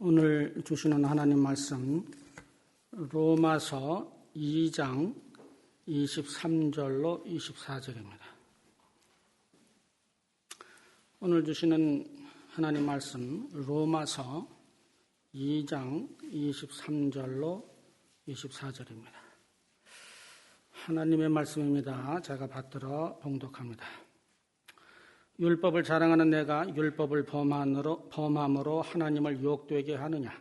오늘 주시는 하나님 말씀 로마서 2장 23절로 24절입니다. 오늘 주시는 하나님 말씀 로마서 2장 23절로 24절입니다. 하나님의 말씀입니다. 제가 받들어 봉독합니다. 율법을 자랑하는 내가 율법을 범함으로 하나님을 유혹되게 하느냐?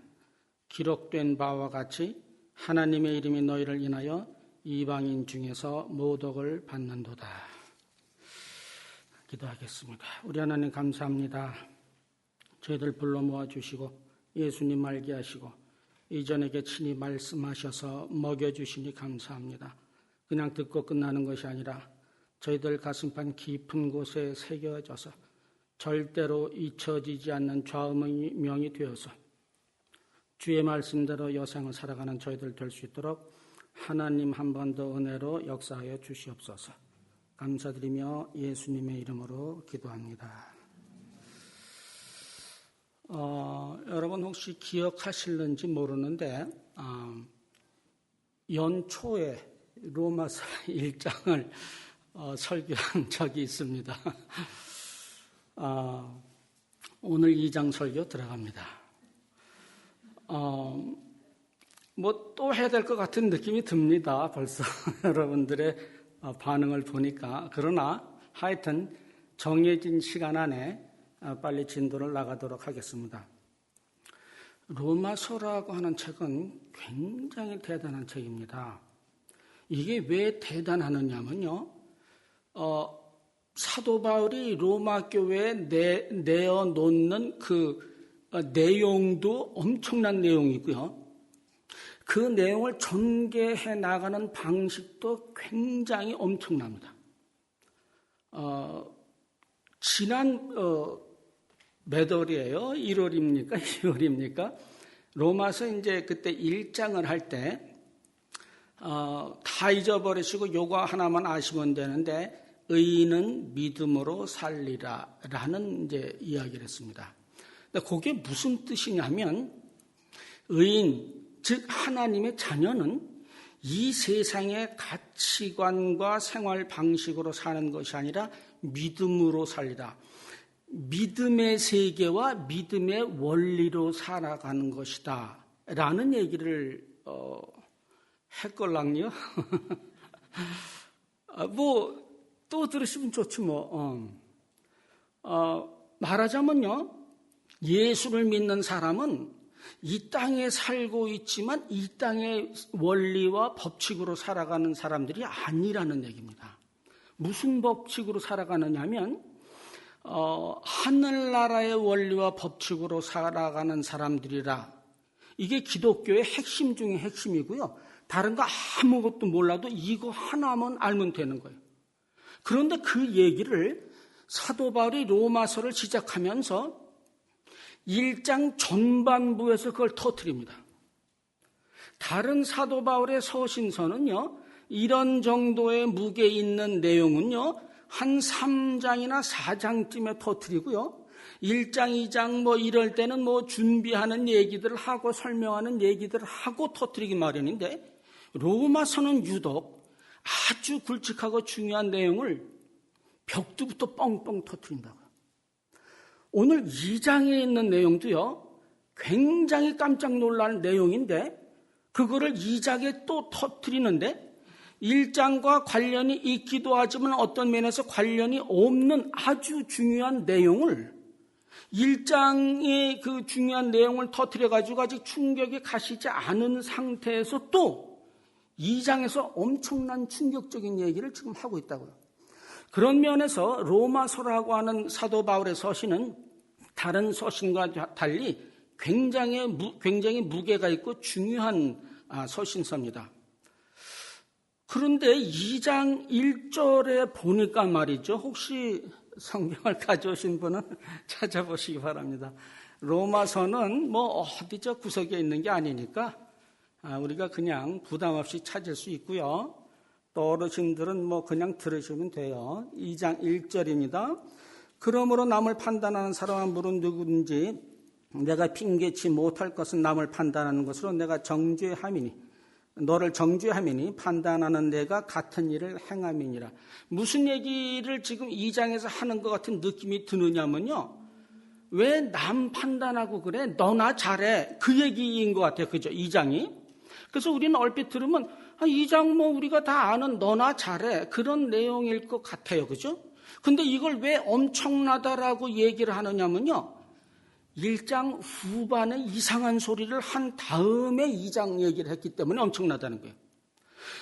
기록된 바와 같이 하나님의 이름이 너희를 인하여 이방인 중에서 모독을 받는도다. 기도하겠습니다. 우리 하나님 감사합니다. 저희들 불러 모아주시고 예수님 알게 하시고 이전에게 친히 말씀하셔서 먹여주시니 감사합니다. 그냥 듣고 끝나는 것이 아니라 저희들 가슴판 깊은 곳에 새겨져서 절대로 잊혀지지 않는 좌우의 명이 되어서 주의 말씀대로 여생을 살아가는 저희들 될 수 있도록 하나님 한 번 더 은혜로 역사하여 주시옵소서. 감사드리며 예수님의 이름으로 기도합니다. 여러분 혹시 기억하실는지 모르는데 연초에 로마서 1장을 설교한 적이 있습니다. 오늘 2장 설교 들어갑니다. 뭐 또 해야 될 것 같은 느낌이 듭니다. 벌써 여러분들의 반응을 보니까. 그러나 하여튼 정해진 시간 안에 빨리 진도를 나가도록 하겠습니다. 로마서라고 하는 책은 굉장히 대단한 책입니다. 이게 왜 대단하느냐면요. 사도 바울이 로마 교회에 내어놓는 그 내용도 엄청난 내용이고요. 그 내용을 전개해 나가는 방식도 굉장히 엄청납니다. 지난 몇 월이에요? 1월입니까? 2월입니까? 로마서 이제 그때 1장을 할 때 다 잊어버리시고 요거 하나만 아시면 되는데 의인은 믿음으로 살리라 라는 이제 이야기를 했습니다. 근데 그게 무슨 뜻이냐면 의인, 즉 하나님의 자녀는 이 세상의 가치관과 생활 방식으로 사는 것이 아니라 믿음으로 살리라. 믿음의 세계와 믿음의 원리로 살아가는 것이다 라는 얘기를 했걸랑요. 뭐 또 들으시면 좋지 뭐. 말하자면요, 예수를 믿는 사람은 이 땅에 살고 있지만 이 땅의 원리와 법칙으로 살아가는 사람들이 아니라는 얘기입니다. 무슨 법칙으로 살아가느냐면 하늘나라의 원리와 법칙으로 살아가는 사람들이라. 이게 기독교의 핵심 중에 핵심이고요. 다른 거 아무것도 몰라도 이거 하나만 알면 되는 거예요. 그런데 그 얘기를 사도 바울이 로마서를 시작하면서 1장 전반부에서 그걸 터뜨립니다. 다른 사도 바울의 서신서는요, 이런 정도의 무게 있는 내용은요, 한 3장이나 4장쯤에 터뜨리고요. 1장, 2장 뭐 이럴 때는 뭐 준비하는 얘기들을 하고 설명하는 얘기들을 하고 터뜨리기 마련인데 로마서는 유독 아주 굵직하고 중요한 내용을 벽두부터 뻥뻥 터뜨린다고요. 오늘 2장에 있는 내용도요, 굉장히 깜짝 놀랄 내용인데 그거를 2장에 또 터뜨리는데 1장과 관련이 있기도 하지만 어떤 면에서 관련이 없는 아주 중요한 내용을 1장의 그 중요한 내용을 터뜨려가지고 아직 충격이 가시지 않은 상태에서 또 2장에서 엄청난 충격적인 얘기를 지금 하고 있다고요. 그런 면에서 로마서라고 하는 사도 바울의 서신은 다른 서신과 달리 굉장히 무게가 있고 중요한 서신서입니다. 그런데 2장 1절에 보니까 말이죠. 혹시 성경을 가져오신 분은 찾아보시기 바랍니다. 로마서는 뭐 어디 저 구석에 있는 게 아니니까 우리가 그냥 부담 없이 찾을 수 있고요. 또 어르신들은 뭐 그냥 들으시면 돼요. 2장 1절입니다. 그러므로 남을 판단하는 사람은 물은 누구든지 내가 핑계치 못할 것은 남을 판단하는 것으로 내가 정죄함이니 너를 정죄함이니 판단하는 내가 같은 일을 행함이니라. 무슨 얘기를 지금 2장에서 하는 것 같은 느낌이 드느냐면요, 왜 남 판단하고 그래? 너나 잘해. 그 얘기인 것 같아요. 그죠? 2장이. 그래서 우리는 얼핏 들으면 2장 뭐 우리가 다 아는 너나 잘해. 그런 내용일 것 같아요. 그죠? 근데 이걸 왜 엄청나다라고 얘기를 하느냐면요, 1장 후반에 이상한 소리를 한 다음에 2장 얘기를 했기 때문에 엄청나다는 거예요.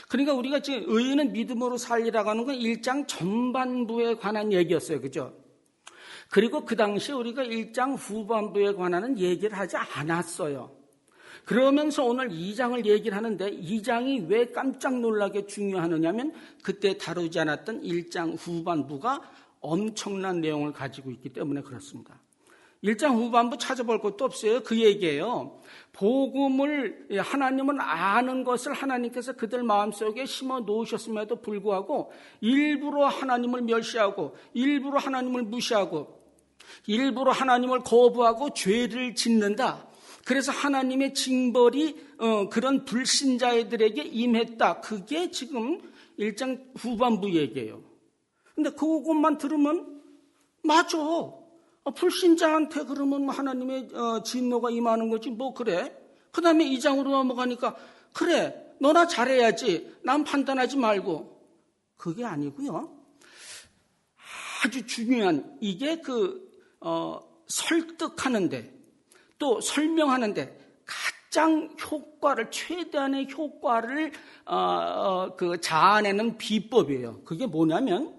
그러니까 우리가 지금 의인은 믿음으로 살리라고 하는 건 1장 전반부에 관한 얘기였어요. 그죠? 그리고 그 당시에 우리가 1장 후반부에 관한 얘기를 하지 않았어요. 그러면서 오늘 2장을 얘기를 하는데 2장이 왜 깜짝 놀라게 중요하느냐면 그때 다루지 않았던 1장 후반부가 엄청난 내용을 가지고 있기 때문에 그렇습니다. 1장 후반부 찾아볼 것도 없어요. 그 얘기예요. 복음을, 하나님은 아는 것을 하나님께서 그들 마음속에 심어 놓으셨음에도 불구하고 일부러 하나님을 멸시하고 일부러 하나님을 무시하고 일부러 하나님을 거부하고 죄를 짓는다. 그래서 하나님의 징벌이 그런 불신자들에게 임했다. 그게 지금 1장 후반부 얘기예요. 근데 그것만 들으면 맞아. 불신자한테 그러면 하나님의 진노가 임하는 거지 뭐 그래. 그 다음에 2장으로 넘어가니까 그래 너나 잘해야지 남 판단하지 말고. 그게 아니고요. 아주 중요한 이게 설득하는데 또 설명하는데 가장 최대한의 효과를 자아내는 비법이에요. 그게 뭐냐면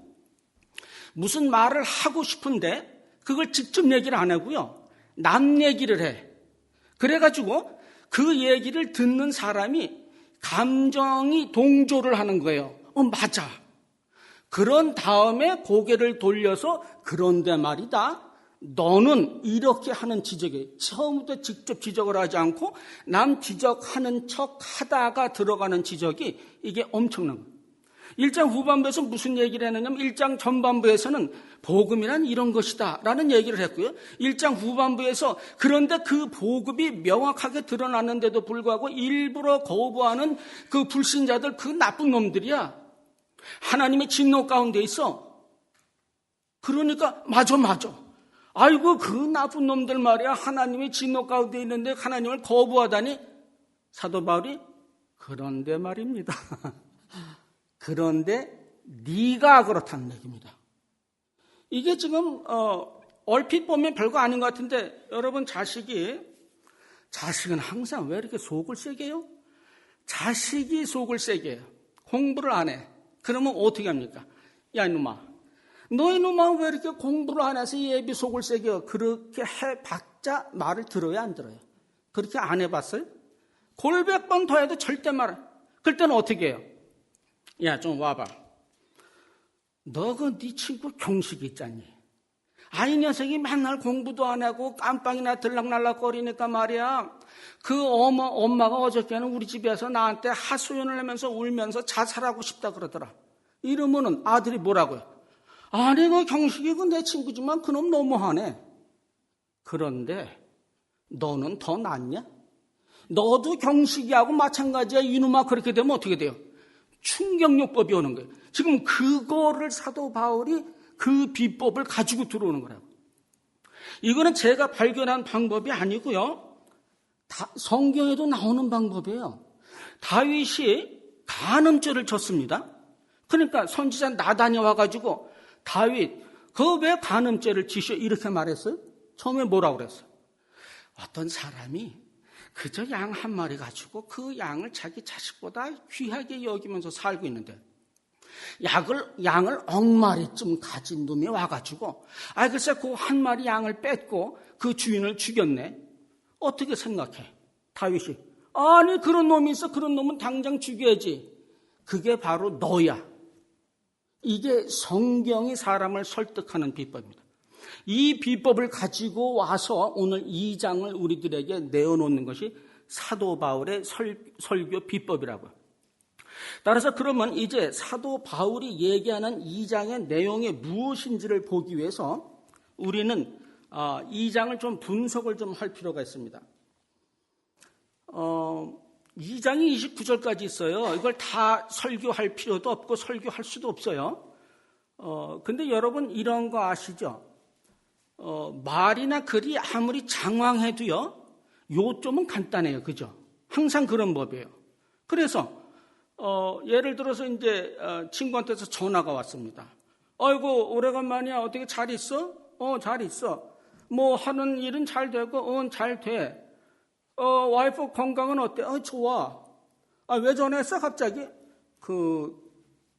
무슨 말을 하고 싶은데 그걸 직접 얘기를 안 하고요. 남 얘기를 해. 그래가지고 그 얘기를 듣는 사람이 감정이 동조를 하는 거예요. 맞아. 그런 다음에 고개를 돌려서 그런데 말이다. 너는 이렇게 하는 지적에 처음부터 직접 지적을 하지 않고 남 지적하는 척 하다가 들어가는 지적이 이게 엄청난 거예요. 1장 후반부에서 무슨 얘기를 했느냐면 1장 전반부에서는 복음이란 이런 것이다 라는 얘기를 했고요. 1장 후반부에서 그런데 그 복음이 명확하게 드러났는데도 불구하고 일부러 거부하는 그 불신자들, 그 나쁜 놈들이야. 하나님의 진노 가운데 있어. 그러니까 맞아. 아이고 그 나쁜 놈들 말이야. 하나님의 진노 가운데 있는데 하나님을 거부하다니. 사도 바울이 그런데 말입니다. 그런데 네가 그렇다는 얘기입니다. 이게 지금 얼핏 보면 별거 아닌 것 같은데 여러분 자식은 항상 왜 이렇게 속을 세게 해요? 자식이 속을 세게 해요. 공부를 안 해. 그러면 어떻게 합니까? 야 이놈아, 너 이놈아 왜 이렇게 공부를 안 해서 예비 속을 세게 해요? 그렇게 해봤자 말을 들어요 안 들어요? 그렇게 안 해봤어요? 골백 번 더 해도 절대 말을. 그럴 때는 어떻게 해요? 야, 좀 와봐. 너 네 친구 경식이 있잖니. 이 녀석이 맨날 공부도 안 하고 깜빵이나 들락날락거리니까 말이야. 그 엄마가 어저께는 우리 집에서 나한테 하소연을 하면서 울면서 자살하고 싶다 그러더라. 이러면은 아들이 뭐라고요? 아니, 그 경식이 내 친구지만 그놈 너무하네. 그런데 너는 더 낫냐? 너도 경식이하고 마찬가지야. 이놈아 그렇게 되면 어떻게 돼요? 충격요법이 오는 거예요. 지금 그거를 사도 바울이 그 비법을 가지고 들어오는 거라고. 이거는 제가 발견한 방법이 아니고요. 성경에도 나오는 방법이에요. 다윗이 간음죄를 졌습니다. 그러니까 선지자 나단이 와가지고 다윗, 그 왜 간음죄를 지셔? 이렇게 말했어요. 처음에 뭐라고 그랬어요? 어떤 사람이 그저 양 한 마리 가지고 그 양을 자기 자식보다 귀하게 여기면서 살고 있는데 양을 10마리쯤 가진 놈이 와가지고 글쎄 그 한 마리 양을 뺏고 그 주인을 죽였네. 어떻게 생각해? 다윗이 아니 그런 놈이 있어. 그런 놈은 당장 죽여야지. 그게 바로 너야. 이게 성경이 사람을 설득하는 비법입니다. 이 비법을 가지고 와서 오늘 2장을 우리들에게 내어놓는 것이 사도 바울의 설교 비법이라고요. 따라서 그러면 이제 사도 바울이 얘기하는 2장의 내용이 무엇인지를 보기 위해서 우리는 2장을 좀 분석을 좀 할 필요가 있습니다. 2장이 29절까지 있어요. 이걸 다 설교할 필요도 없고 설교할 수도 없어요. 근데 여러분 이런 거 아시죠? 말이나 글이 아무리 장황해도요, 요점은 간단해요. 그죠? 항상 그런 법이에요. 그래서, 예를 들어서 이제, 친구한테서 전화가 왔습니다. 아이고, 오래간만이야. 어떻게 잘 있어? 잘 있어. 뭐, 하는 일은 잘 되고, 잘 돼. 와이프 건강은 어때? 좋아. 왜 전화했어, 갑자기?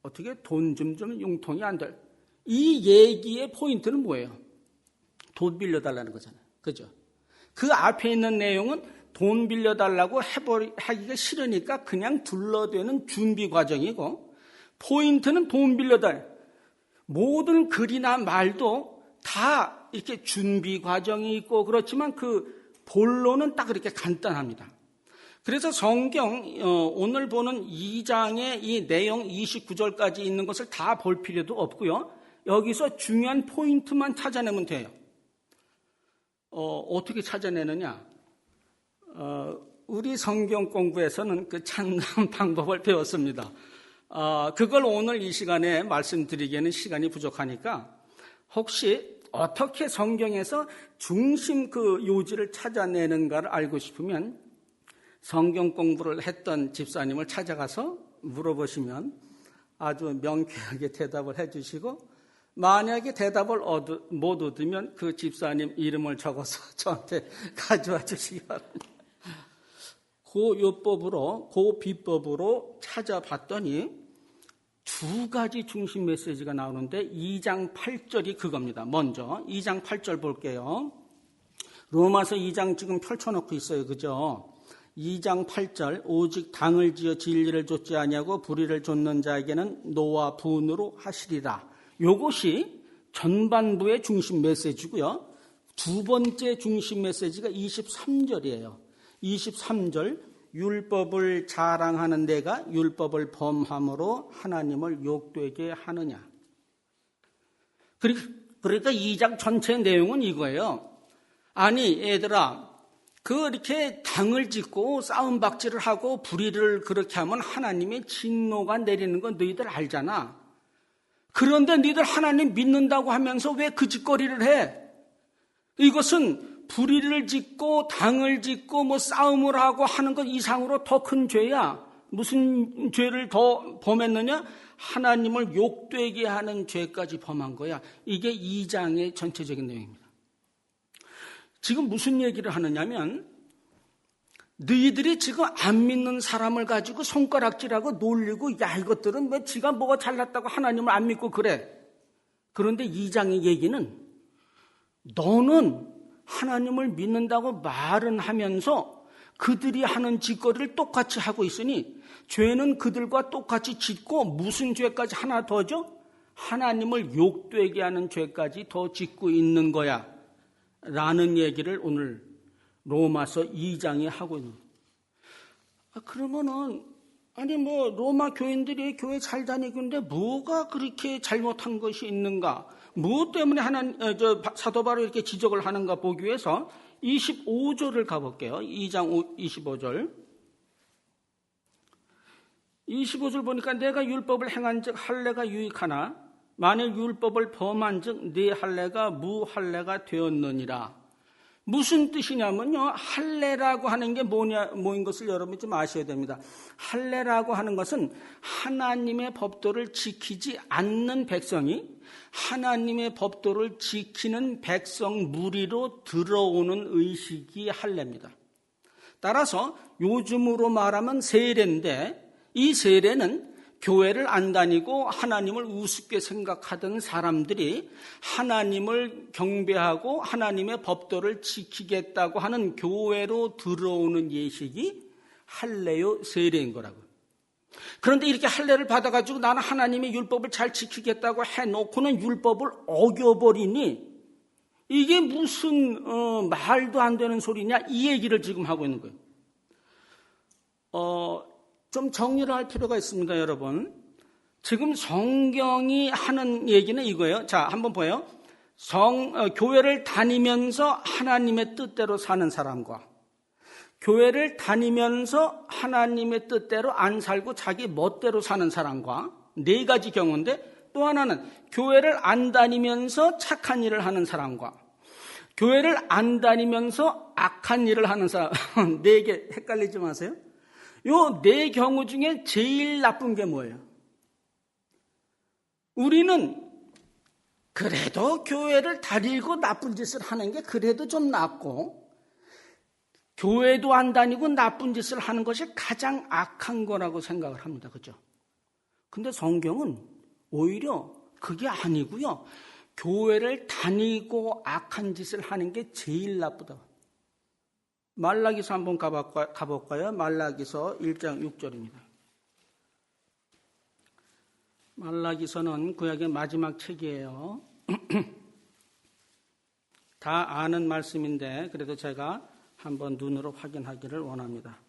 어떻게 돈 좀 융통이 안 될. 이 얘기의 포인트는 뭐예요? 돈 빌려달라는 거잖아요. 그죠? 그 앞에 있는 내용은 돈 빌려달라고 하기가 싫으니까 그냥 둘러대는 준비 과정이고, 포인트는 돈 빌려달. 모든 글이나 말도 다 이렇게 준비 과정이 있고 그렇지만 그 본론은 딱 그렇게 간단합니다. 그래서 성경 오늘 보는 2장의 이 내용 29절까지 있는 것을 다 볼 필요도 없고요. 여기서 중요한 포인트만 찾아내면 돼요. 어떻게 찾아내느냐? 우리 성경 공부에서는 그 참나은 방법을 배웠습니다. 그걸 오늘 이 시간에 말씀드리기에는 시간이 부족하니까 혹시 어떻게 성경에서 중심 그 요지를 찾아내는가를 알고 싶으면 성경 공부를 했던 집사님을 찾아가서 물어보시면 아주 명쾌하게 대답을 해주시고, 만약에 대답을 못 얻으면 그 집사님 이름을 적어서 저한테 가져와 주시기 바랍니다. 그 비법으로 찾아봤더니 두 가지 중심 메시지가 나오는데 2장 8절이 그겁니다. 먼저 2장 8절 볼게요. 로마서 2장 지금 펼쳐놓고 있어요. 그죠? 2장 8절 오직 당을 지어 진리를 좇지 아니하고 불의를 좇는 자에게는 노와 분으로 하시리라. 요것이 전반부의 중심 메시지고요. 두 번째 중심 메시지가 23절이에요. 23절 율법을 자랑하는 내가 율법을 범함으로 하나님을 욕되게 하느냐. 그러니까 2장 전체 내용은 이거예요. 아니 얘들아, 이렇게 당을 짓고 싸움박질을 하고 불의를 그렇게 하면 하나님의 진노가 내리는 건 너희들 알잖아. 그런데 너희들 하나님 믿는다고 하면서 왜 그 짓거리를 해? 이것은 불의를 짓고 당을 짓고 뭐 싸움을 하고 하는 것 이상으로 더 큰 죄야. 무슨 죄를 더 범했느냐? 하나님을 욕되게 하는 죄까지 범한 거야. 이게 2장의 전체적인 내용입니다. 지금 무슨 얘기를 하느냐면 너희들이 지금 안 믿는 사람을 가지고 손가락질하고 놀리고 야 이것들은 왜 지가 뭐가 잘났다고 하나님을 안 믿고 그래. 그런데 2장의 얘기는 너는 하나님을 믿는다고 말은 하면서 그들이 하는 짓거리를 똑같이 하고 있으니 죄는 그들과 똑같이 짓고 무슨 죄까지 하나 더죠? 하나님을 욕되게 하는 죄까지 더 짓고 있는 거야 라는 얘기를 오늘 로마서 2장에 하고 있는 거예요. 그러면은 아니 뭐 로마 교인들이 교회 잘 다니는데 뭐가 그렇게 잘못한 것이 있는가? 무엇 때문에 사도 바울이 이렇게 지적을 하는가 보기 위해서 25절을 가볼게요. 2장 25절. 25절 보니까 내가 율법을 행한즉 할례가 유익하나 만일 율법을 범한즉 네 할례가 무할례가 되었느니라. 무슨 뜻이냐면요. 할례라고 하는 게 뭐인 것을 여러분이 좀 아셔야 됩니다. 할례라고 하는 것은 하나님의 법도를 지키지 않는 백성이 하나님의 법도를 지키는 백성 무리로 들어오는 의식이 할례입니다. 따라서 요즘으로 말하면 세례인데 이 세례는 교회를 안 다니고 하나님을 우습게 생각하던 사람들이 하나님을 경배하고 하나님의 법도를 지키겠다고 하는 교회로 들어오는 예식이 할례요 세례인 거라고요. 그런데 이렇게 할례를 받아가지고 나는 하나님의 율법을 잘 지키겠다고 해놓고는 율법을 어겨버리니 이게 무슨 말도 안 되는 소리냐 이 얘기를 지금 하고 있는 거예요. 좀 정리를 할 필요가 있습니다, 여러분. 지금 성경이 하는 얘기는 이거예요. 자, 한번 보여요. 교회를 다니면서 하나님의 뜻대로 사는 사람과 교회를 다니면서 하나님의 뜻대로 안 살고 자기 멋대로 사는 사람과 네 가지 경우인데, 또 하나는 교회를 안 다니면서 착한 일을 하는 사람과 교회를 안 다니면서 악한 일을 하는 사람, 네 개 헷갈리지 마세요. 요 네 경우 중에 제일 나쁜 게 뭐예요? 우리는 그래도 교회를 다니고 나쁜 짓을 하는 게 그래도 좀 낫고, 교회도 안 다니고 나쁜 짓을 하는 것이 가장 악한 거라고 생각을 합니다. 그죠? 근데 성경은 오히려 그게 아니고요. 교회를 다니고 악한 짓을 하는 게 제일 나쁘다. 말라기서 한번 가볼까요? 말라기서 1장 6절입니다. 말라기서는 구약의 마지막 책이에요. 다 아는 말씀인데 그래도 제가 한번 눈으로 확인하기를 원합니다.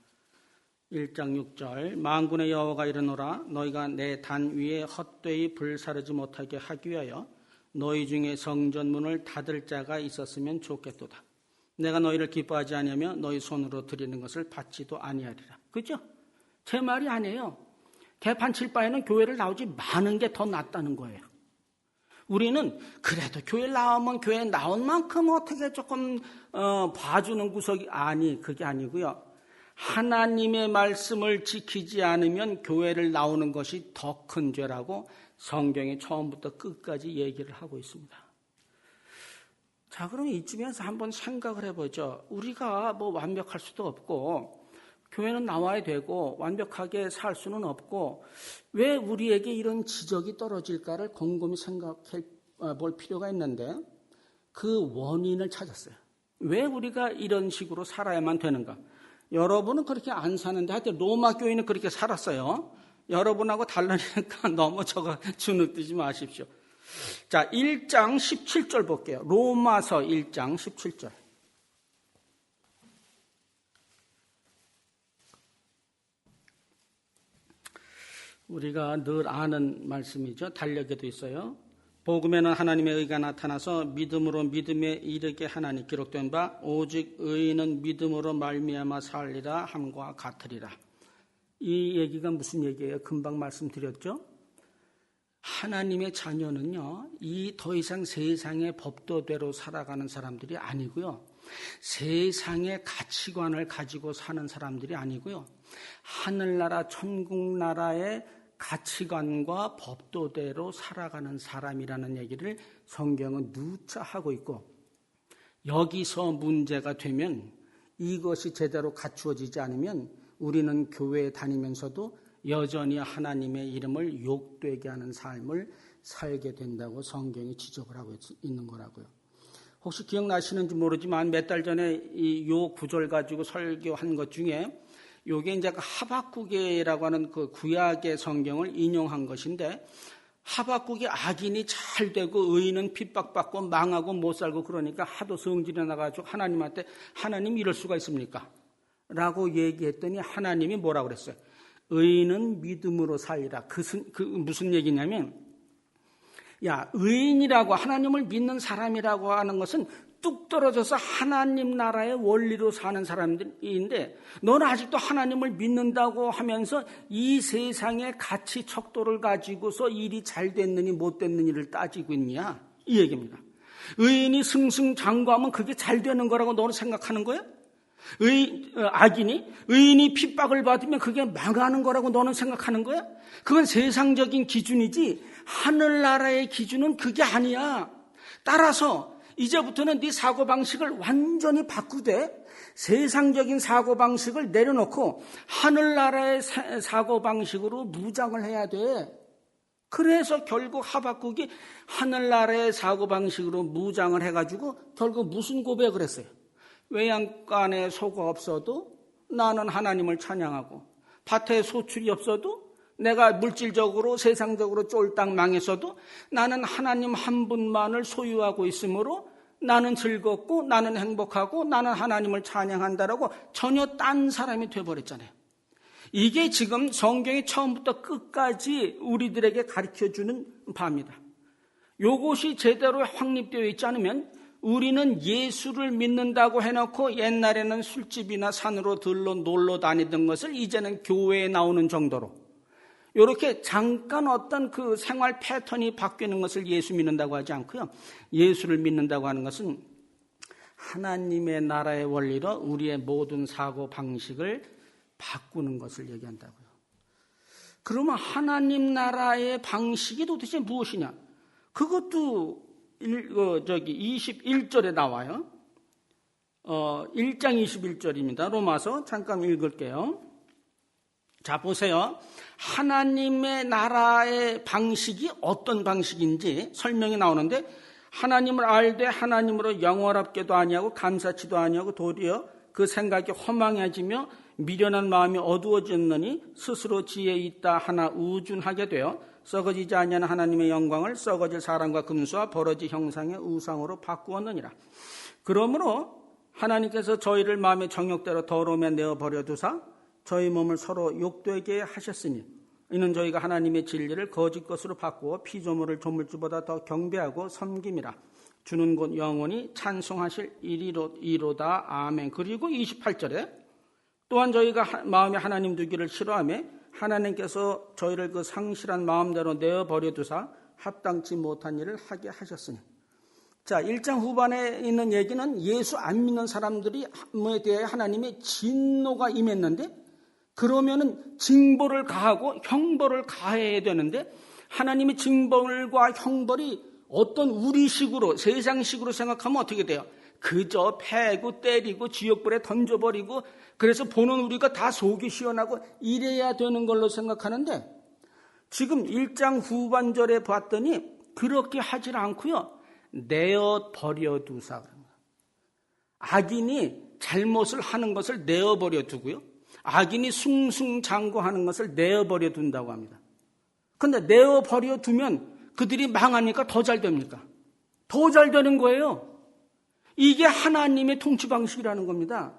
1장 6절, 만군의 여호와가 이르노라, 너희가 내 단 위에 헛되이 불사르지 못하게 하기 위하여 너희 중에 성전문을 닫을 자가 있었으면 좋겠도다. 내가 너희를 기뻐하지 아니하며 너희 손으로 드리는 것을 받지도 아니하리라. 그죠? 제 말이 아니에요. 개판칠 바에는 교회를 나오지 마는 게 더 낫다는 거예요. 우리는 그래도 교회 나오면 교회 나온 만큼 어떻게 조금 봐주는 구석이, 아니, 그게 아니고요. 하나님의 말씀을 지키지 않으면 교회를 나오는 것이 더 큰 죄라고 성경이 처음부터 끝까지 얘기를 하고 있습니다. 자, 그럼 이쯤에서 한번 생각을 해보죠. 우리가 뭐 완벽할 수도 없고 교회는 나와야 되고 완벽하게 살 수는 없고 왜 우리에게 이런 지적이 떨어질까를 곰곰이 생각해 볼 필요가 있는데, 그 원인을 찾았어요. 왜 우리가 이런 식으로 살아야만 되는가? 여러분은 그렇게 안 사는데 하여튼 로마 교인은 그렇게 살았어요. 여러분하고 다르니까 너무 저거 주눅들지 마십시오. 자, 1장 17절 볼게요. 로마서 1장 17절. 우리가 늘 아는 말씀이죠. 달력에도 있어요. 복음에는 하나님의 의가 나타나서 믿음으로 믿음에 이르게 하나니 기록된 바 오직 의인은 믿음으로 말미암아 살리라 함과 같으리라. 이 얘기가 무슨 얘기예요? 금방 말씀드렸죠. 하나님의 자녀는요, 이 더 이상 세상의 법도대로 살아가는 사람들이 아니고요, 세상의 가치관을 가지고 사는 사람들이 아니고요, 하늘나라 천국나라의 가치관과 법도대로 살아가는 사람이라는 얘기를 성경은 누차 하고 있고, 여기서 문제가 되면, 이것이 제대로 갖추어지지 않으면 우리는 교회에 다니면서도 여전히 하나님의 이름을 욕되게 하는 삶을 살게 된다고 성경이 지적을 하고 있는 거라고요. 혹시 기억나시는지 모르지만 몇 달 전에 이 요 구절 가지고 설교한 것 중에 요게 이제 하박국이라고 하는 그 구약의 성경을 인용한 것인데, 하박국이 악인이 잘 되고 의인은 핍박받고 망하고 못 살고 그러니까 하도 성질이 나가지고 하나님한테, 하나님 이럴 수가 있습니까? 라고 얘기했더니 하나님이 뭐라고 그랬어요? 의인은 믿음으로 살리라. 그 무슨 얘기냐면, 야, 의인이라고 하나님을 믿는 사람이라고 하는 것은 뚝 떨어져서 하나님 나라의 원리로 사는 사람들인데, 너는 아직도 하나님을 믿는다고 하면서 이 세상의 가치 척도를 가지고서 일이 잘 됐느니 못 됐느니를 따지고 있냐? 이 얘기입니다. 의인이 승승장구하면 그게 잘 되는 거라고 너는 생각하는 거야? 악인이, 의인이 핍박을 받으면 그게 망하는 거라고 너는 생각하는 거야? 그건 세상적인 기준이지 하늘나라의 기준은 그게 아니야. 따라서 이제부터는 네 사고방식을 완전히 바꾸되 세상적인 사고방식을 내려놓고 하늘나라의 사고방식으로 무장을 해야 돼. 그래서 결국 하박국이 하늘나라의 사고방식으로 무장을 해가지고 결국 무슨 고백을 했어요? 외양간에 소가 없어도 나는 하나님을 찬양하고, 밭에 소출이 없어도, 내가 물질적으로 세상적으로 쫄딱 망했어도 나는 하나님 한 분만을 소유하고 있으므로 나는 즐겁고 나는 행복하고 나는 하나님을 찬양한다라고 전혀 딴 사람이 되어버렸잖아요. 이게 지금 성경이 처음부터 끝까지 우리들에게 가르쳐주는 바입니다. 요것이 제대로 확립되어 있지 않으면 우리는 예수를 믿는다고 해놓고 옛날에는 술집이나 산으로 들러 놀러 다니던 것을 이제는 교회에 나오는 정도로 이렇게 잠깐 어떤 그 생활 패턴이 바뀌는 것을 예수 믿는다고 하지 않고요. 예수를 믿는다고 하는 것은 하나님의 나라의 원리로 우리의 모든 사고 방식을 바꾸는 것을 얘기한다고요. 그러면 하나님 나라의 방식이 도대체 무엇이냐? 그것도 21절에 나와요. 1장 21절입니다. 로마서 잠깐 읽을게요. 자, 보세요. 하나님의 나라의 방식이 어떤 방식인지 설명이 나오는데 하나님을 알되 하나님으로 영원합게도 아니하고 감사치도 아니하고 도리어 그 생각이 허망해지며 미련한 마음이 어두워졌느니 스스로 지혜 있다 하나 우준하게 되어 썩어지지 아니하는 하나님의 영광을 썩어질 사람과 금수와 버러지 형상의 우상으로 바꾸었느니라. 그러므로 하나님께서 저희를 마음의 정욕대로 더러움에 내어버려 두사 저희 몸을 서로 욕되게 하셨으니 이는 저희가 하나님의 진리를 거짓 것으로 바꾸어 피조물을 조물주보다 더 경배하고 섬김이라. 주는 곧 영원히 찬송하실 이로다. 아멘. 그리고 28절에 또한 저희가 마음에 하나님 두기를 싫어하며 하나님께서 저희를 그 상실한 마음대로 내어버려 두사 합당치 못한 일을 하게 하셨으니. 자, 1장 후반에 있는 얘기는 예수 안 믿는 사람들에 대해 하나님의 진노가 임했는데 그러면은 징벌을 가하고 형벌을 가해야 되는데 하나님의 징벌과 형벌이 어떤 우리식으로 세상식으로 생각하면 어떻게 돼요? 그저 패고 때리고 지옥불에 던져버리고 그래서 보는 우리가 다 속이 시원하고 이래야 되는 걸로 생각하는데 지금 1장 후반절에 봤더니 그렇게 하질 않고요. 내어버려 두사 그럽니다. 악인이 잘못을 하는 것을 내어버려 두고요. 악인이 숭숭장구하는 것을 내어버려 둔다고 합니다. 그런데 내어버려 두면 그들이 망하니까 더 잘 됩니까? 더 잘 되는 거예요. 이게 하나님의 통치 방식이라는 겁니다.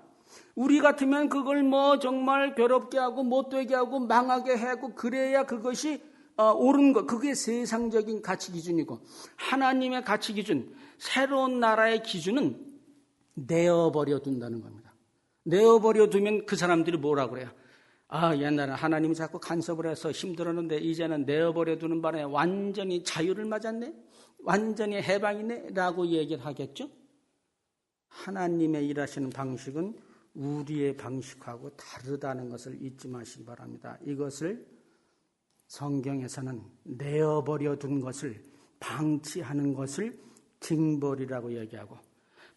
우리 같으면 그걸 정말 괴롭게 하고 못되게 하고 망하게 하고 그래야 그것이 옳은 것. 그게 세상적인 가치 기준이고 하나님의 가치 기준, 새로운 나라의 기준은 내어버려 둔다는 겁니다. 내어버려 두면 그 사람들이 뭐라고 그래요? 옛날에 하나님이 자꾸 간섭을 해서 힘들었는데 이제는 내어버려 두는 바람에 완전히 자유를 맞았네? 완전히 해방이네? 라고 얘기를 하겠죠? 하나님의 일하시는 방식은 우리의 방식하고 다르다는 것을 잊지 마시기 바랍니다. 이것을 성경에서는 내어버려 둔 것을 방치하는 것을 징벌이라고 얘기하고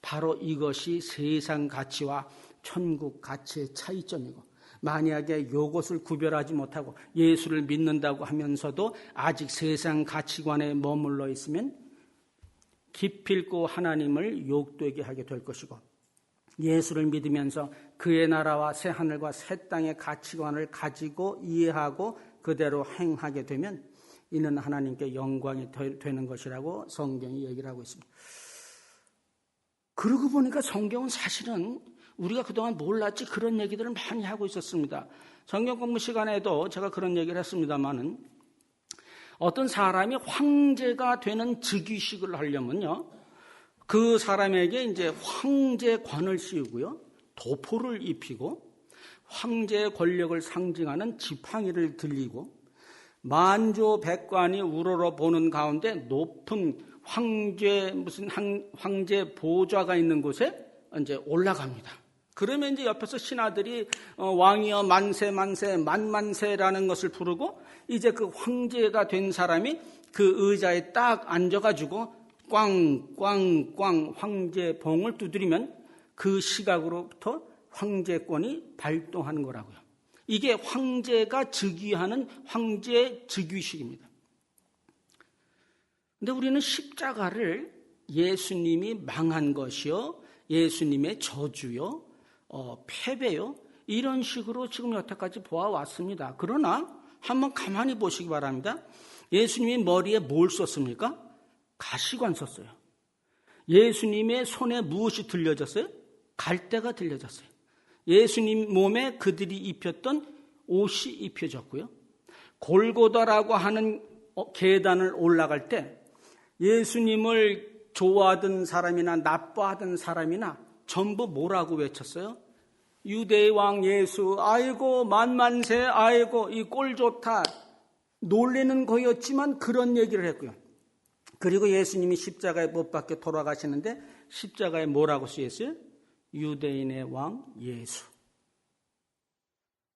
바로 이것이 세상 가치와 천국 가치의 차이점이고 만약에 이것을 구별하지 못하고 예수를 믿는다고 하면서도 아직 세상 가치관에 머물러 있으면 기필코 하나님을 욕되게 하게 될 것이고 예수를 믿으면서 그의 나라와 새 하늘과 새 땅의 가치관을 가지고 이해하고 그대로 행하게 되면 이는 하나님께 영광이 되는 것이라고 성경이 얘기를 하고 있습니다. 그러고 보니까 성경은 사실은 우리가 그동안 몰랐지 그런 얘기들을 많이 하고 있었습니다. 성경 공부 시간에도 제가 그런 얘기를 했습니다마는 어떤 사람이 황제가 되는 즉위식을 하려면요. 그 사람에게 이제 황제관을 씌우고요. 도포를 입히고 황제의 권력을 상징하는 지팡이를 들리고 만조백관이 우러러 보는 가운데 높은 황제 보좌가 있는 곳에 이제 올라갑니다. 그러면 이제 옆에서 신하들이 왕이여 만세 만세 만만세라는 것을 부르고 이제 그 황제가 된 사람이 그 의자에 딱 앉아가지고 꽝꽝꽝 황제봉을 두드리면 그 시각으로부터 황제권이 발동하는 거라고요. 이게 황제가 즉위하는 황제 즉위식입니다. 근데 우리는 십자가를 예수님이 망한 것이요, 예수님의 저주요, 패배요, 이런 식으로 지금 여태까지 보아왔습니다. 그러나 한번 가만히 보시기 바랍니다. 예수님이 머리에 뭘 썼습니까? 가시관 썼어요. 예수님의 손에 무엇이 들려졌어요? 갈대가 들려졌어요. 예수님 몸에 그들이 입혔던 옷이 입혀졌고요. 골고다라고 하는 계단을 올라갈 때 예수님을 좋아하던 사람이나 나빠하던 사람이나 전부 뭐라고 외쳤어요? 유대의 왕 예수, 아이고 만만세, 아이고 이 꼴 좋다. 놀래는 거였지만 그런 얘기를 했고요. 그리고 예수님이 십자가에 못 박혀 돌아가시는데 십자가에 뭐라고 쓰였어요? 유대인의 왕 예수.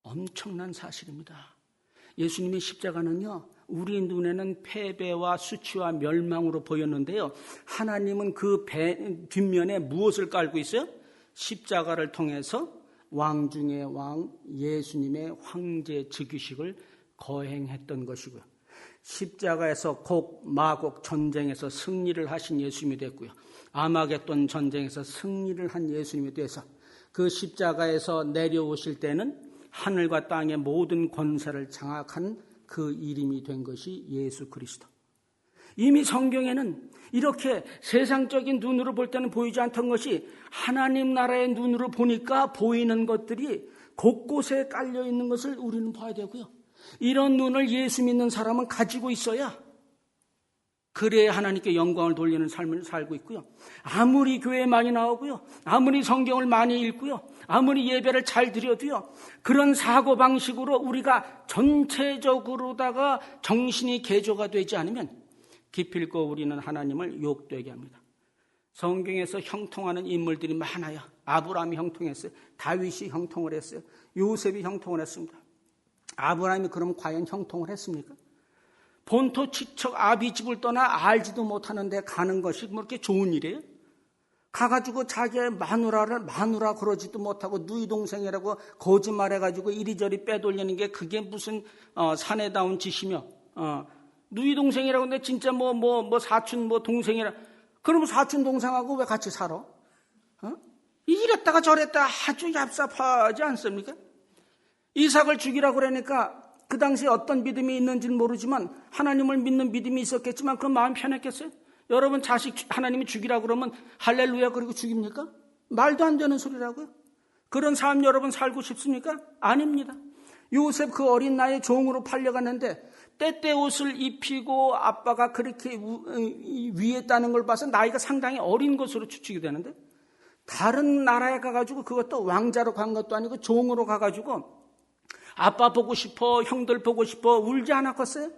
엄청난 사실입니다. 예수님의 십자가는요, 우리 눈에는 패배와 수치와 멸망으로 보였는데요, 하나님은 그 뒷면에 무엇을 깔고 있어요? 십자가를 통해서 왕 중의 왕 예수님의 황제 즉위식을 거행했던 것이고요. 십자가에서 곡, 마곡 전쟁에서 승리를 하신 예수님이 됐고요. 아마겟돈 전쟁에서 승리를 한 예수님이 돼서 그 십자가에서 내려오실 때는 하늘과 땅의 모든 권세를 장악한 그 이름이 된 것이 예수 그리스도. 이미 성경에는 이렇게 세상적인 눈으로 볼 때는 보이지 않던 것이 하나님 나라의 눈으로 보니까 보이는 것들이 곳곳에 깔려 있는 것을 우리는 봐야 되고요. 이런 눈을 예수 믿는 사람은 가지고 있어야 그래야 하나님께 영광을 돌리는 삶을 살고 있고요. 아무리 교회에 많이 나오고요. 아무리 성경을 많이 읽고요. 아무리 예배를 잘 드려도요. 그런 사고방식으로 우리가 전체적으로다가 정신이 개조가 되지 않으면 기필코 우리는 하나님을 욕되게 합니다. 성경에서 형통하는 인물들이 많아요. 아브라함이 형통했어요. 다윗이 형통을 했어요. 요셉이 형통을 했습니다. 아브라함이 그럼 과연 형통을 했습니까? 본토 친척 아비 집을 떠나 알지도 못하는 데 가는 것이 뭐 이렇게 좋은 일이에요? 가가지고 자기의 마누라 그러지도 못하고 누이 동생이라고 거짓말해가지고 이리저리 빼돌리는 게 그게 무슨 사내다운 짓이며 누이 동생이라고 근데 진짜 뭐 사촌 뭐 동생이라 그러면 사촌 동생하고 왜 같이 살아? 이랬다가 저랬다 아주 얍삽하지 않습니까? 이삭을 죽이라고 그러니까 그 당시에 어떤 믿음이 있는지는 모르지만 하나님을 믿는 믿음이 있었겠지만 그건 마음 편했겠어요? 여러분 자식 하나님이 죽이라고 그러면 할렐루야 그리고 죽입니까? 말도 안 되는 소리라고요. 그런 삶 여러분 살고 싶습니까? 아닙니다. 요셉 그 어린 나이에 종으로 팔려갔는데 때때 옷을 입히고 아빠가 그렇게 위했다는 걸 봐서 나이가 상당히 어린 것으로 추측이 되는데 다른 나라에 가가지고 그것도 왕자로 간 것도 아니고 종으로 가가지고 아빠 보고 싶어 형들 보고 싶어 울지 않았겠어요?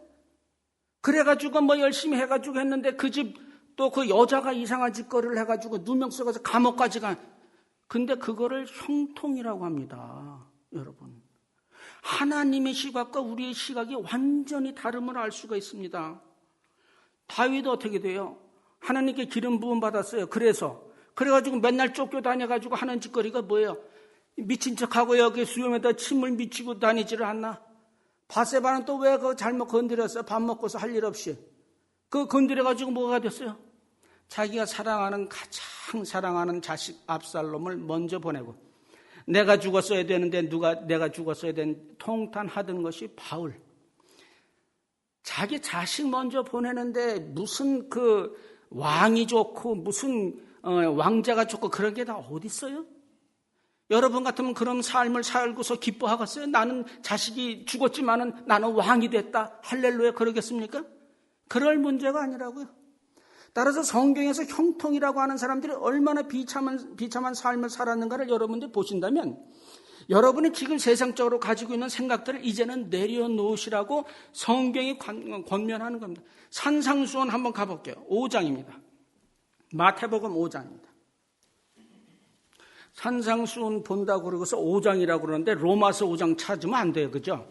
그래가지고 뭐 열심히 해가지고 했는데 그 집 또 그 여자가 이상한 짓거리를 해가지고 누명 써가지고 감옥까지 간 근데 그거를 형통이라고 합니다. 여러분 하나님의 시각과 우리의 시각이 완전히 다름을 알 수가 있습니다. 다윗도 어떻게 돼요? 하나님께 기름 부음 받았어요. 그래가지고 맨날 쫓겨다녀가지고 하는 짓거리가 뭐예요? 미친 척하고 여기 수염에다 침을 미치고 다니지를 않나? 바세바는 또 왜 그거 잘못 건드렸어요? 밥 먹고서 할 일 없이. 그거 건드려가지고 뭐가 됐어요? 자기가 가장 사랑하는 자식 압살롬을 먼저 보내고 내가 죽었어야 되는데 내가 죽었어야 된 통탄하던 것이 바울. 자기 자식 먼저 보내는데 무슨 그 왕이 좋고 무슨 왕자가 좋고 그런 게 다 어디 있어요? 여러분 같으면 그런 삶을 살고서 기뻐하겠어요? 나는 자식이 죽었지만은 나는 왕이 됐다. 할렐루야 그러겠습니까? 그럴 문제가 아니라고요. 따라서 성경에서 형통이라고 하는 사람들이 얼마나 비참한 삶을 살았는가를 여러분들이 보신다면 여러분이 지금 세상적으로 가지고 있는 생각들을 이제는 내려놓으시라고 성경이 권면하는 겁니다. 산상수원 한번 가볼게요. 5장입니다. 마태복음 5장입니다. 산상수훈 본다고 그러고서 5장이라고 그러는데 로마서 5장 찾으면 안 돼요. 그죠?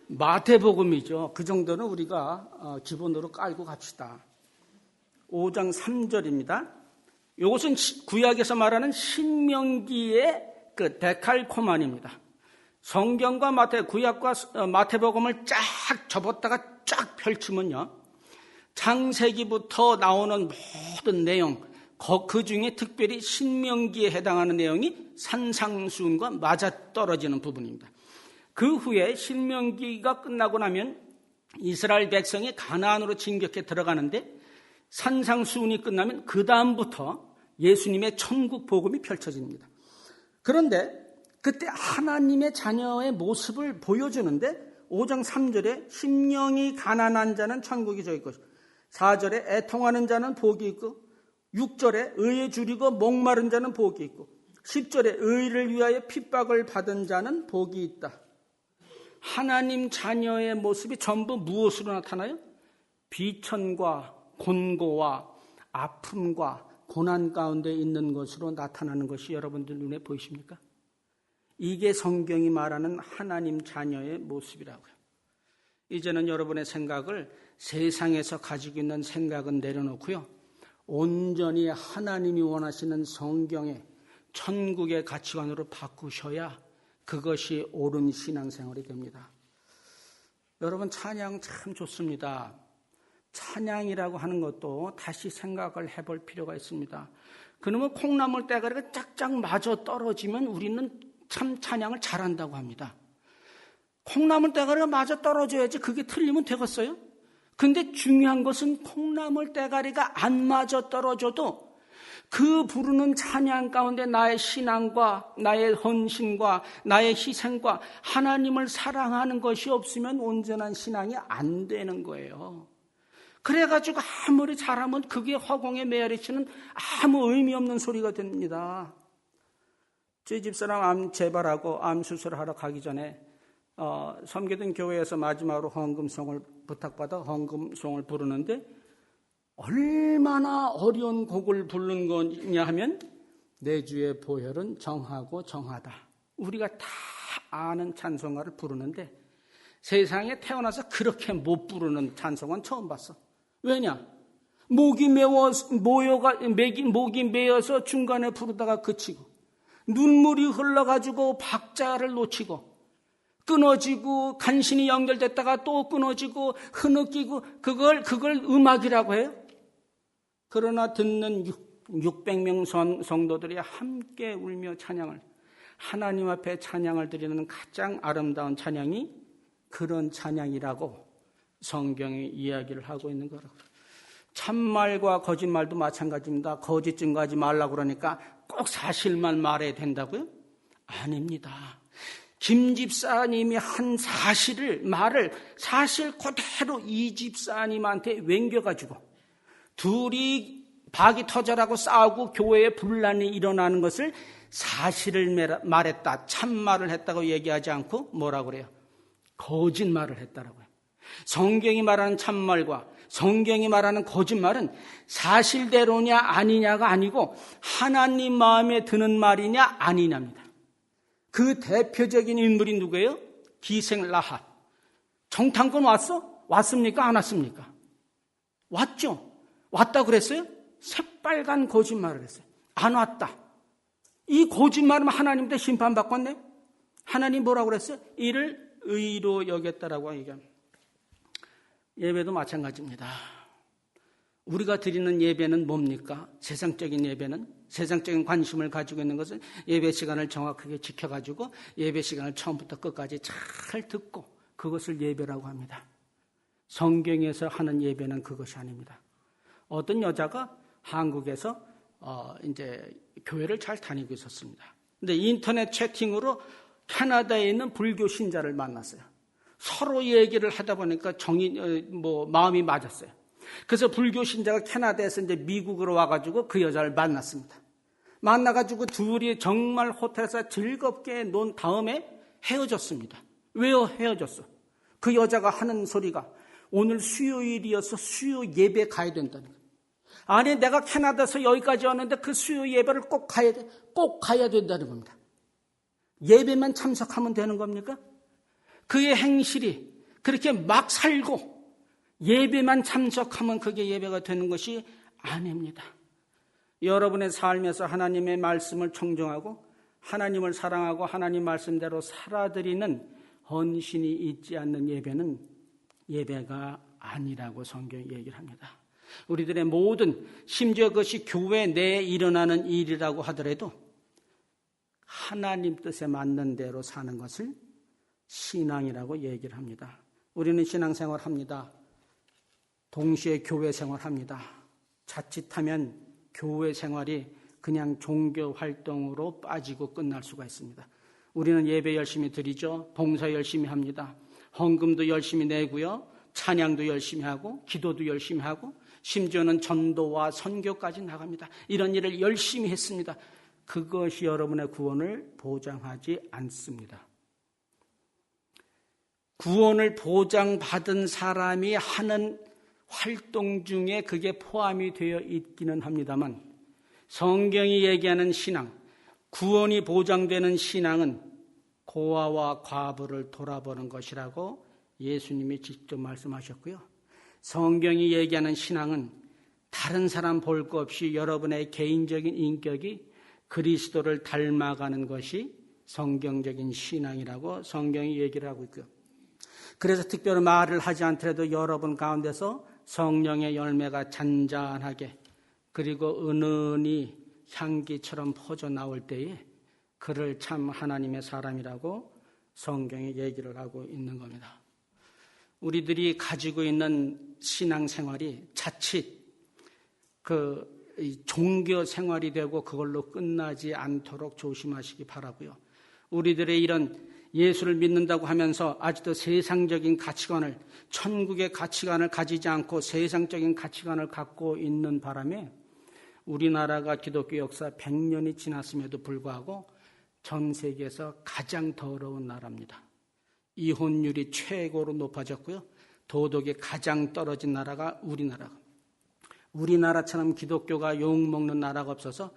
마태복음이죠. 그 정도는 우리가 기본으로 깔고 갑시다. 5장 3절입니다. 이것은 구약에서 말하는 신명기의 그 데칼코만입니다. 성경과 구약과 마태복음을 쫙 접었다가 쫙 펼치면요. 창세기부터 나오는 모든 내용, 그 중에 특별히 신명기에 해당하는 내용이 산상수훈과 맞아떨어지는 부분입니다. 그 후에 신명기가 끝나고 나면 이스라엘 백성이 가나안으로 진격해 들어가는데 산상수훈이 끝나면 그 다음부터 예수님의 천국 복음이 펼쳐집니다. 그런데 그때 하나님의 자녀의 모습을 보여주는데 5장 3절에 심령이 가난한 자는 천국이 저희 것이고 4절에 애통하는 자는 복이 있고 6절에 의에 줄이고 목마른 자는 복이 있고 10절에 의를 위하여 핍박을 받은 자는 복이 있다. 하나님 자녀의 모습이 전부 무엇으로 나타나요? 비천과 곤고와 아픔과 고난 가운데 있는 것으로 나타나는 것이 여러분들 눈에 보이십니까? 이게 성경이 말하는 하나님 자녀의 모습이라고요. 이제는 여러분의 생각을 세상에서 가지고 있는 생각은 내려놓고요. 온전히 하나님이 원하시는 성경의 천국의 가치관으로 바꾸셔야 그것이 옳은 신앙생활이 됩니다. 여러분, 찬양 참 좋습니다. 찬양이라고 하는 것도 다시 생각을 해볼 필요가 있습니다. 그러면 콩나물 대가리가 짝짝 맞아 떨어지면 우리는 참 찬양을 잘한다고 합니다. 콩나물 대가리가 맞아 떨어져야지 그게 틀리면 되겠어요? 근데 중요한 것은 콩나물 대가리가 안 맞아 떨어져도 그 부르는 찬양 가운데 나의 신앙과 나의 헌신과 나의 희생과 하나님을 사랑하는 것이 없으면 온전한 신앙이 안 되는 거예요. 그래가지고 아무리 잘하면 그게 허공에 메아리치는 아무 의미 없는 소리가 됩니다. 저희 집사람 암 재발하고 암 수술하러 가기 전에 섬기던 교회에서 마지막으로 헌금송을 부탁받아 헌금송을 부르는데 얼마나 어려운 곡을 부른 거냐 하면 내 주의 보혈은 정하고 정하다. 우리가 다 아는 찬송가를 부르는데 세상에 태어나서 그렇게 못 부르는 찬송은 처음 봤어. 왜냐? 목이 메어서 중간에 부르다가 그치고 눈물이 흘러가지고 박자를 놓치고 끊어지고 간신히 연결됐다가 또 끊어지고 흐느끼고 그걸 음악이라고 해요. 그러나 듣는 600명 성도들이 함께 울며 찬양을 하나님 앞에 찬양을 드리는 가장 아름다운 찬양이 그런 찬양이라고 성경이 이야기를 하고 있는 거라고. 참말과 거짓말도 마찬가지입니다. 거짓 증거하지 말라고 그러니까 꼭 사실만 말해야 된다고요? 아닙니다. 김 집사님이 한 말을 사실 그대로 이 집사님한테 맹겨가지고 둘이 박이 터져라고 싸우고 교회에 분란이 일어나는 것을 사실을 말했다, 참말을 했다고 얘기하지 않고 뭐라고 그래요? 거짓말을 했다라고요. 성경이 말하는 참말과 성경이 말하는 거짓말은 사실대로냐 아니냐가 아니고 하나님 마음에 드는 말이냐 아니냐입니다. 그 대표적인 인물이 누구예요? 기생 라합. 정탐꾼 왔어? 왔습니까? 안 왔습니까? 왔죠. 왔다 그랬어요? 새빨간 거짓말을 했어요. 안 왔다. 이 거짓말은 하나님한테 심판받고 왔네. 하나님 뭐라고 그랬어요? 이를 의로 여겼다라고 얘기합니다. 예배도 마찬가지입니다. 우리가 드리는 예배는 뭡니까? 세상적인 예배는, 세상적인 관심을 가지고 있는 것은 예배 시간을 정확하게 지켜가지고 예배 시간을 처음부터 끝까지 잘 듣고 그것을 예배라고 합니다. 성경에서 하는 예배는 그것이 아닙니다. 어떤 여자가 한국에서 이제 교회를 잘 다니고 있었습니다. 근데 인터넷 채팅으로 캐나다에 있는 불교 신자를 만났어요. 서로 얘기를 하다 보니까 마음이 맞았어요. 그래서 불교 신자가 캐나다에서 이제 미국으로 와가지고 그 여자를 만났습니다. 만나가지고 둘이 정말 호텔에서 즐겁게 논 다음에 헤어졌습니다. 왜요? 헤어졌어. 그 여자가 하는 소리가 오늘 수요일이어서 수요 예배 가야 된다는 거예요. 아니, 내가 캐나다에서 여기까지 왔는데 그 수요 예배를 꼭 가야 돼. 꼭 가야 된다는 겁니다. 예배만 참석하면 되는 겁니까? 그의 행실이 그렇게 막 살고 예배만 참석하면 그게 예배가 되는 것이 아닙니다. 여러분의 삶에서 하나님의 말씀을 청정하고 하나님을 사랑하고 하나님 말씀대로 살아드리는 헌신이 있지 않는 예배는 예배가 아니라고 성경이 얘기를 합니다. 우리들의 모든, 심지어 그것이 교회 내에 일어나는 일이라고 하더라도 하나님 뜻에 맞는 대로 사는 것을 신앙이라고 얘기를 합니다. 우리는 신앙생활 합니다. 동시에 교회 생활합니다. 자칫하면 교회 생활이 그냥 종교 활동으로 빠지고 끝날 수가 있습니다. 우리는 예배 열심히 드리죠. 봉사 열심히 합니다. 헌금도 열심히 내고요. 찬양도 열심히 하고 기도도 열심히 하고 심지어는 전도와 선교까지 나갑니다. 이런 일을 열심히 했습니다. 그것이 여러분의 구원을 보장하지 않습니다. 구원을 보장받은 사람이 하는 활동 중에 그게 포함이 되어 있기는 합니다만, 성경이 얘기하는 신앙, 구원이 보장되는 신앙은 고아와 과부를 돌아보는 것이라고 예수님이 직접 말씀하셨고요. 성경이 얘기하는 신앙은 다른 사람 볼 것 없이 여러분의 개인적인 인격이 그리스도를 닮아가는 것이 성경적인 신앙이라고 성경이 얘기를 하고 있고요. 그래서 특별히 말을 하지 않더라도 여러분 가운데서 성령의 열매가 잔잔하게 그리고 은은히 향기처럼 퍼져나올 때에 그를 참 하나님의 사람이라고 성경이 얘기를 하고 있는 겁니다. 우리들이 가지고 있는 신앙생활이 자칫 종교 생활이 되고 그걸로 끝나지 않도록 조심하시기 바라고요. 우리들의 이런 예수를 믿는다고 하면서 아직도 세상적인 가치관을, 천국의 가치관을 가지지 않고 세상적인 가치관을 갖고 있는 바람에 우리나라가 기독교 역사 100년이 지났음에도 불구하고 전 세계에서 가장 더러운 나라입니다. 이혼율이 최고로 높아졌고요. 도덕이 가장 떨어진 나라가 우리나라. 우리나라처럼 기독교가 욕먹는 나라가 없어서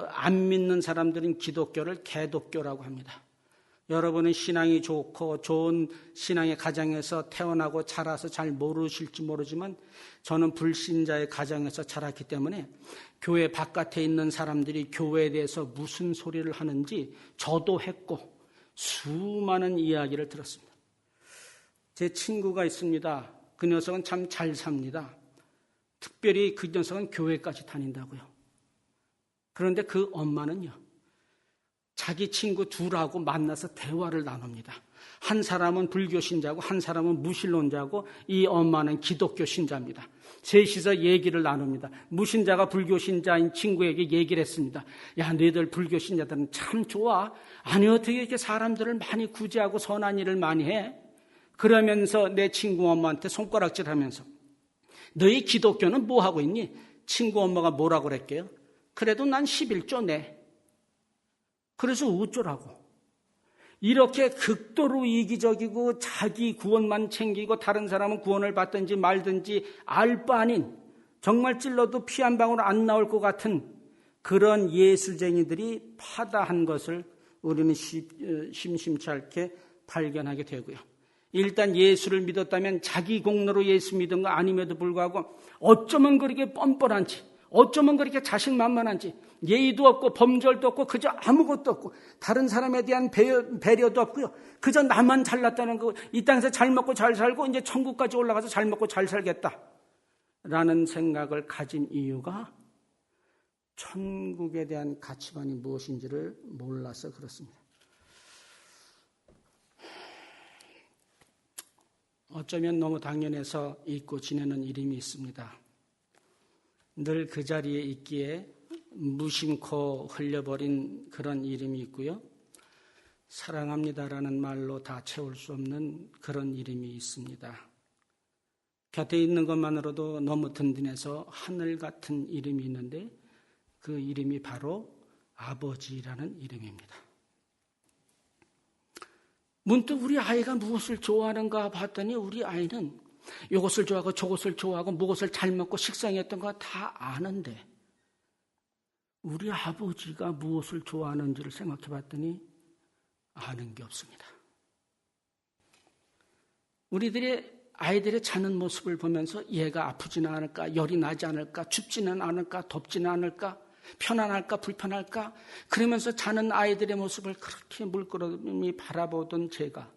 안 믿는 사람들은 기독교를 개독교라고 합니다. 여러분은 신앙이 좋고 좋은 신앙의 가정에서 태어나고 자라서 잘 모르실지 모르지만 저는 불신자의 가정에서 자랐기 때문에 교회 바깥에 있는 사람들이 교회에 대해서 무슨 소리를 하는지 저도 했고 수많은 이야기를 들었습니다. 제 친구가 있습니다. 그 녀석은 참 잘 삽니다. 특별히 그 녀석은 교회까지 다닌다고요. 그런데 그 엄마는요, 자기 친구 둘하고 만나서 대화를 나눕니다. 한 사람은 불교 신자고 한 사람은 무신론자고 이 엄마는 기독교 신자입니다. 셋이서 얘기를 나눕니다. 무신자가 불교 신자인 친구에게 얘기를 했습니다. 야, 너희들 불교 신자들은 참 좋아. 아니 어떻게 이렇게 사람들을 많이 구제하고 선한 일을 많이 해? 그러면서 내 친구 엄마한테 손가락질하면서 너희 기독교는 뭐 하고 있니? 친구 엄마가 뭐라고 그랬게요? 그래도 난 11조 내. 그래서 어쩌라고. 이렇게 극도로 이기적이고 자기 구원만 챙기고 다른 사람은 구원을 받든지 말든지 알 바 아닌, 정말 찔러도 피 한 방울 안 나올 것 같은 그런 예수쟁이들이 파다한 것을 우리는 심심치 않게 발견하게 되고요. 일단 예수를 믿었다면 자기 공로로 예수 믿은 거 아님에도 불구하고 어쩌면 그렇게 뻔뻔한지, 어쩌면 그렇게 자신만만한지, 예의도 없고 범절도 없고 그저 아무것도 없고 다른 사람에 대한 배려도 없고요. 그저 나만 잘났다는 거, 이 땅에서 잘 먹고 잘 살고 이제 천국까지 올라가서 잘 먹고 잘 살겠다라는 생각을 가진 이유가 천국에 대한 가치관이 무엇인지를 몰라서 그렇습니다. 어쩌면 너무 당연해서 잊고 지내는 이름이 있습니다. 늘 그 자리에 있기에 무심코 흘려버린 그런 이름이 있고요. 사랑합니다라는 말로 다 채울 수 없는 그런 이름이 있습니다. 곁에 있는 것만으로도 너무 든든해서 하늘 같은 이름이 있는데 그 이름이 바로 아버지라는 이름입니다. 문득 우리 아이가 무엇을 좋아하는가 봤더니 우리 아이는 이것을 좋아하고 저것을 좋아하고 무엇을 잘 먹고 식상했던 거 다 아는데 우리 아버지가 무엇을 좋아하는지를 생각해 봤더니 아는 게 없습니다. 아이들의 자는 모습을 보면서 얘가 아프지는 않을까, 열이 나지 않을까, 춥지는 않을까, 덥지는 않을까, 편안할까, 불편할까, 그러면서 자는 아이들의 모습을 그렇게 물끄러미 바라보던 제가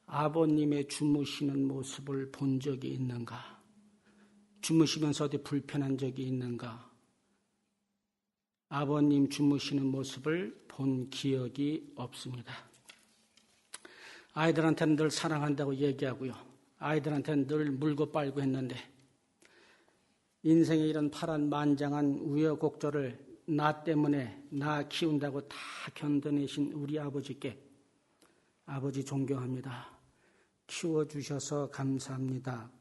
아버님의 주무시는 모습을 본 적이 있는가, 주무시면서 어디 불편한 적이 있는가, 아버님 주무시는 모습을 본 기억이 없습니다. 아이들한테는 늘 사랑한다고 얘기하고요. 아이들한테는 늘 물고 빨고 했는데 인생의 이런 파란만장한 우여곡절을 나 때문에 나 키운다고 다 견뎌내신 우리 아버지께 아버지 존경합니다. 키워주셔서 감사합니다.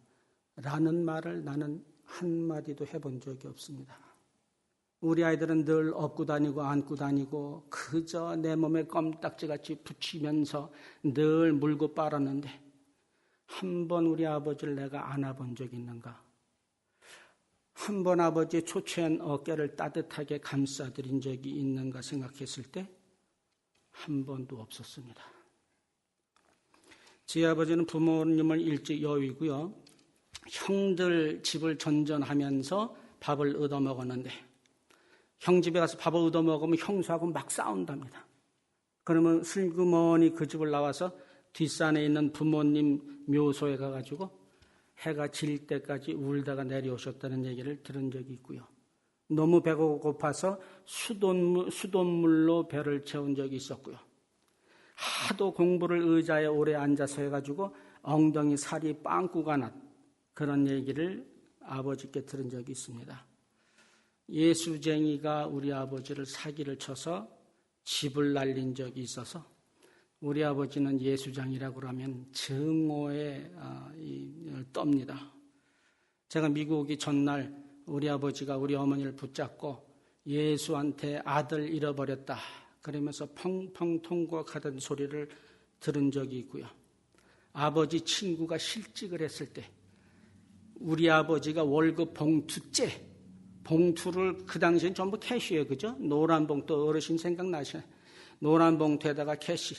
라는 말을 나는 한마디도 해본 적이 없습니다. 우리 아이들은 늘 업고 다니고 안고 다니고 그저 내 몸에 껌딱지같이 붙이면서 늘 물고 빨았는데 한 번 우리 아버지를 내가 안아본 적이 있는가? 한 번 아버지의 초췌한 어깨를 따뜻하게 감싸드린 적이 있는가 생각했을 때 한 번도 없었습니다. 제 아버지는 부모님을 일찍 여위고요. 형들 집을 전전하면서 밥을 얻어먹었는데 형 집에 가서 밥을 얻어먹으면 형수하고 막 싸운답니다. 그러면 슬그머니 그 집을 나와서 뒷산에 있는 부모님 묘소에 가가지고 해가 질 때까지 울다가 내려오셨다는 얘기를 들은 적이 있고요. 너무 배가 고파서 수돗물로 배를 채운 적이 있었고요. 하도 공부를 의자에 오래 앉아서 해가지고 엉덩이 살이 빵꾸가 났 그런 얘기를 아버지께 들은 적이 있습니다. 예수쟁이가 우리 아버지를 사기를 쳐서 집을 날린 적이 있어서 우리 아버지는 예수장이라고 하면 증오에 떱니다. 제가 미국 오기 전날 우리 아버지가 우리 어머니를 붙잡고 예수한테 아들 잃어버렸다 그러면서 펑펑 통곡하던 소리를 들은 적이 있고요. 아버지 친구가 실직을 했을 때 우리 아버지가 월급 봉투를 그 당시엔 전부 캐시예요. 그죠? 노란 봉투 어르신 생각나시나요? 노란 봉투에다가 캐시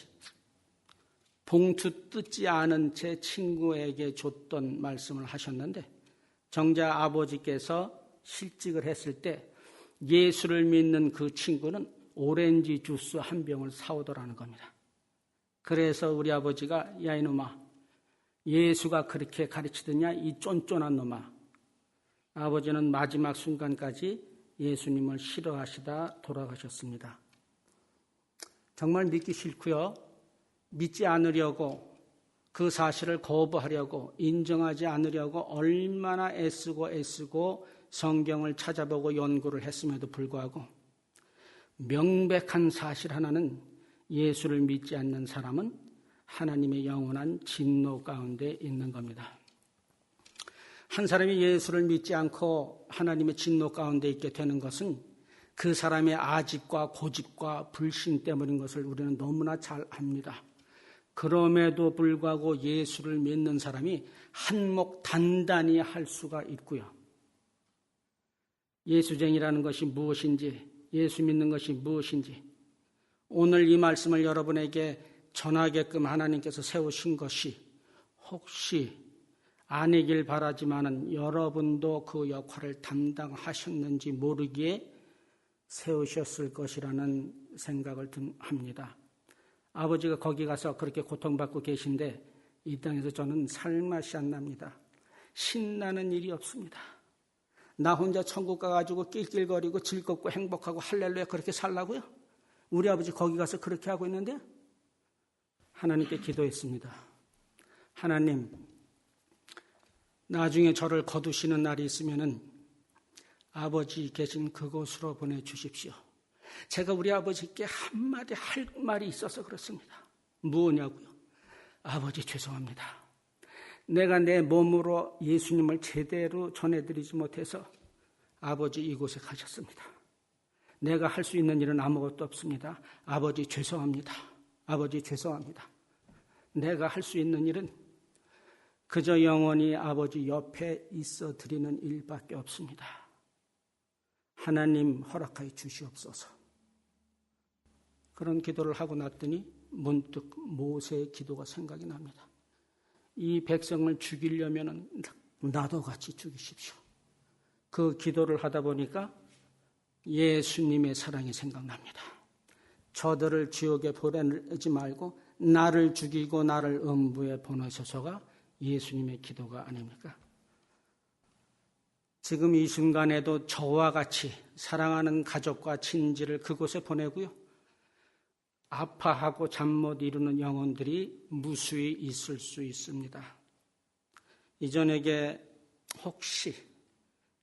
봉투 뜯지 않은 채 친구에게 줬던 말씀을 하셨는데 정작 아버지께서 실직을 했을 때 예수를 믿는 그 친구는 오렌지 주스 한 병을 사오더라는 겁니다. 그래서 우리 아버지가 야 이놈아 예수가 그렇게 가르치더냐 이 쫀쫀한 놈아. 아버지는 마지막 순간까지 예수님을 싫어하시다 돌아가셨습니다. 정말 믿기 싫고요. 믿지 않으려고 그 사실을 거부하려고 인정하지 않으려고 얼마나 애쓰고 성경을 찾아보고 연구를 했음에도 불구하고 명백한 사실 하나는 예수를 믿지 않는 사람은 하나님의 영원한 진노 가운데 있는 겁니다. 한 사람이 예수를 믿지 않고 하나님의 진노 가운데 있게 되는 것은 그 사람의 아집과 고집과 불신 때문인 것을 우리는 너무나 잘 압니다. 그럼에도 불구하고 예수를 믿는 사람이 한몫 단단히 할 수가 있고요. 예수쟁이라는 것이 무엇인지, 예수 믿는 것이 무엇인지, 오늘 이 말씀을 여러분에게 전하게끔 하나님께서 세우신 것이 혹시 아니길 바라지만은 여러분도 그 역할을 담당하셨는지 모르기에 세우셨을 것이라는 생각을 합니다. 아버지가 거기 가서 그렇게 고통받고 계신데 이 땅에서 저는 살맛이 안 납니다. 신나는 일이 없습니다. 나 혼자 천국 가가지고 낄낄거리고 즐겁고 행복하고 할렐루야 그렇게 살라고요? 우리 아버지 거기 가서 그렇게 하고 있는데 하나님께 기도했습니다. 하나님, 나중에 저를 거두시는 날이 있으면은 아버지 계신 그곳으로 보내주십시오. 제가 우리 아버지께 한마디 할 말이 있어서 그렇습니다. 무엇냐고요? 아버지 죄송합니다. 내가 내 몸으로 예수님을 제대로 전해드리지 못해서 아버지 이곳에 가셨습니다. 내가 할 수 있는 일은 아무것도 없습니다. 아버지 죄송합니다. 아버지 죄송합니다. 내가 할 수 있는 일은 그저 영원히 아버지 옆에 있어 드리는 일밖에 없습니다. 하나님 허락하여 주시옵소서. 그런 기도를 하고 났더니 문득 모세의 기도가 생각이 납니다. 이 백성을 죽이려면 나도 같이 죽이십시오. 그 기도를 하다 보니까 예수님의 사랑이 생각납니다. 저들을 지옥에 보내지 말고 나를 죽이고 나를 음부에 보내셔서가 예수님의 기도가 아닙니까? 지금 이 순간에도 저와 같이 사랑하는 가족과 친지를 그곳에 보내고요. 아파하고 잠 못 이루는 영혼들이 무수히 있을 수 있습니다. 이 저녁에 혹시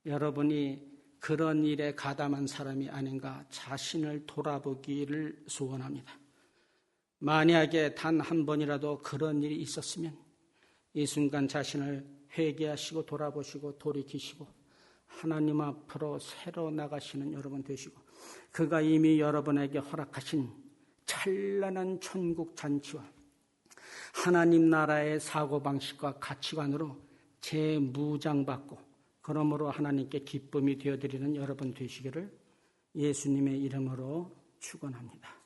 여러분이 그런 일에 가담한 사람이 아닌가 자신을 돌아보기를 소원합니다. 만약에 단 한 번이라도 그런 일이 있었으면 이 순간 자신을 회개하시고 돌아보시고 돌이키시고 하나님 앞으로 새로 나가시는 여러분 되시고 그가 이미 여러분에게 허락하신 찬란한 천국 잔치와 하나님 나라의 사고방식과 가치관으로 재무장받고 그러므로 하나님께 기쁨이 되어드리는 여러분 되시기를 예수님의 이름으로 축원합니다.